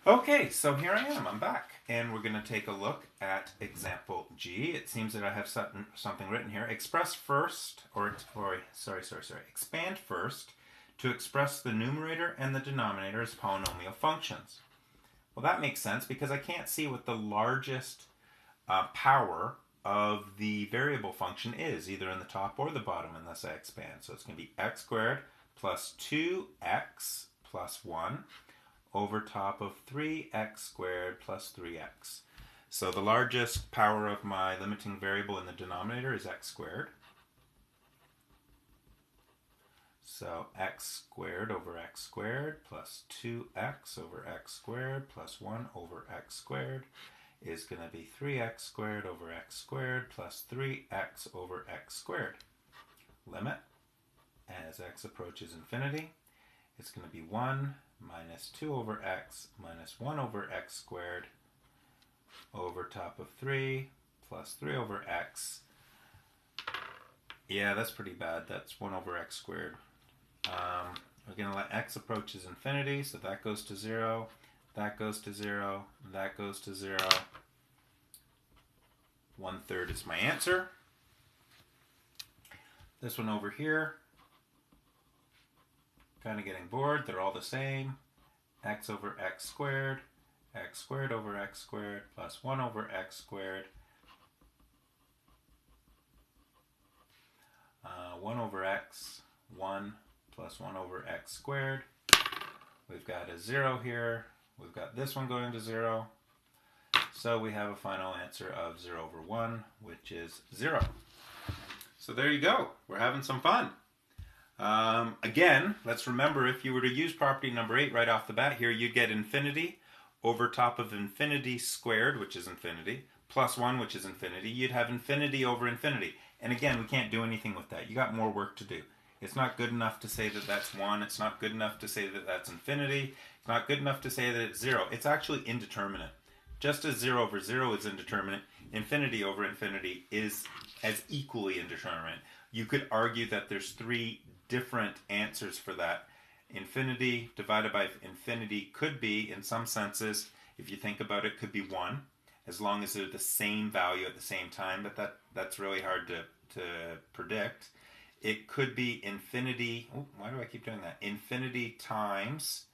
Okay, so here I am. I'm back. And we're going to take a look at example G. It seems that I have something written here. Express first, expand first to express the numerator and the denominator as polynomial functions. Well, that makes sense because I can't see what the largest power of the variable function is, either in the top or the bottom unless I expand. So it's going to be x squared plus 2x plus 1 over top of 3x squared plus 3x. So the largest power of my limiting variable in the denominator is x squared. So x squared over x squared plus 2x over x squared plus 1 over x squared is going to be 3x squared over x squared plus 3x over x squared. Limit as x approaches infinity. It's going to be 1 minus 2 over x minus 1 over x squared over top of 3 plus 3 over x. Yeah, that's pretty bad. That's 1 over x squared. We're going to let x approaches infinity, so that goes to 0, that goes to 0, that goes to 0. 1/3 is my answer. This one over here, kind of getting bored. They're all the same. X over x squared over x squared plus 1 over x squared. 1 over x, 1 plus 1 over x squared. We've got a 0 here. We've got this one going to 0. So we have a final answer of 0 over 1, which is 0. So there you go. We're having some fun. Again, let's remember, if you were to use property number 8 right off the bat here, you'd get infinity over top of infinity squared, which is infinity, plus 1, which is infinity. You'd have infinity over infinity. And again, we can't do anything with that. You got more work to do. It's not good enough to say that that's 1. It's not good enough to say that that's infinity. It's not good enough to say that it's 0. It's actually indeterminate. Just as 0 over 0 is indeterminate, infinity over infinity is as equally indeterminate. You could argue that there's 3 different answers for that. Infinity divided by infinity could be, in some senses, if you think about it, could be 1, as long as they're the same value at the same time, but that's really hard to predict. It could be infinity, why do I keep doing that? Infinity times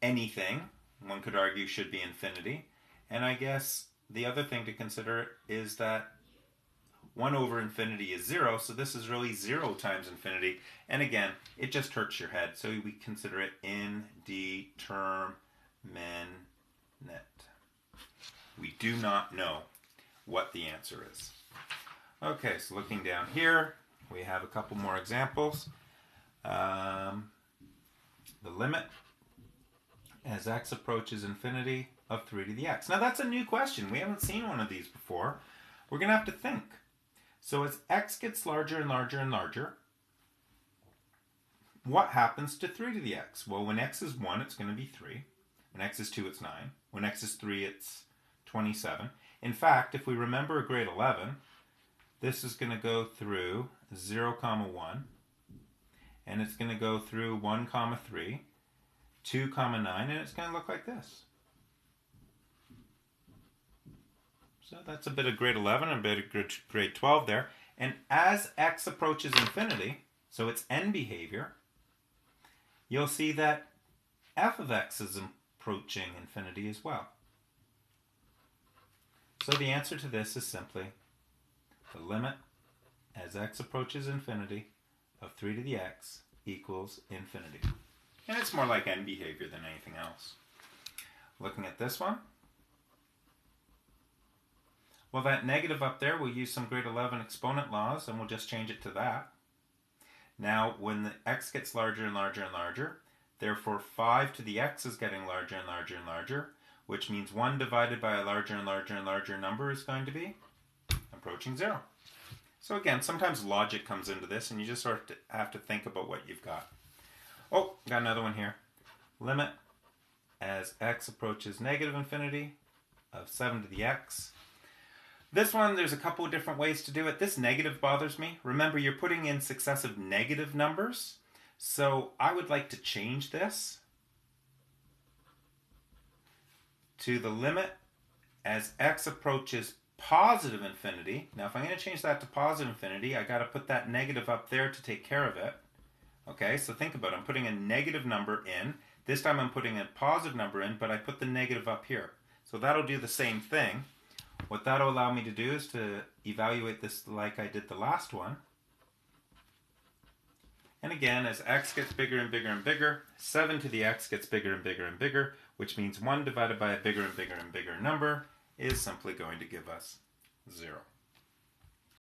anything, one could argue, should be infinity. And I guess the other thing to consider is that 1 over infinity is 0, so this is really 0 times infinity. And again, it just hurts your head, so we consider it indeterminate. We do not know what the answer is. Okay, so looking down here, we have a couple more examples. The limit as x approaches infinity of 3 to the x. Now that's a new question. We haven't seen one of these before. We're going to have to think. So as x gets larger and larger and larger, what happens to 3 to the x? Well, when x is 1, it's going to be 3. When x is 2, it's 9. When x is 3, it's 27. In fact, if we remember grade 11, this is going to go through 0, 1, and it's going to go through 1, 3, 2, 9, and it's going to look like this. So that's a bit of grade 11 and a bit of grade 12 there. And as x approaches infinity, so it's n behavior, you'll see that f of x is approaching infinity as well. So the answer to this is simply the limit as x approaches infinity of 3 to the x equals infinity. And it's more like n behavior than anything else. Looking at this one, well, that negative up there, we'll use some grade 11 exponent laws, and we'll just change it to that. Now, when the x gets larger and larger and larger, therefore 5 to the x is getting larger and larger and larger, which means 1 divided by a larger and larger and larger number is going to be approaching 0. So again, sometimes logic comes into this, and you just sort of have to think about what you've got. Oh, got another one here. Limit as x approaches negative infinity of 7 to the x. This one, there's a couple of different ways to do it. This negative bothers me. Remember, you're putting in successive negative numbers. So I would like to change this to the limit as x approaches positive infinity. Now if I'm going to change that to positive infinity, I got to put that negative up there to take care of it. Okay, so think about it. I'm putting a negative number in. This time I'm putting a positive number in, but I put the negative up here. So that'll do the same thing. What that'll allow me to do is to evaluate this like I did the last one. And again, as x gets bigger and bigger and bigger, 7 to the x gets bigger and bigger and bigger, which means 1 divided by a bigger and bigger and bigger number is simply going to give us 0.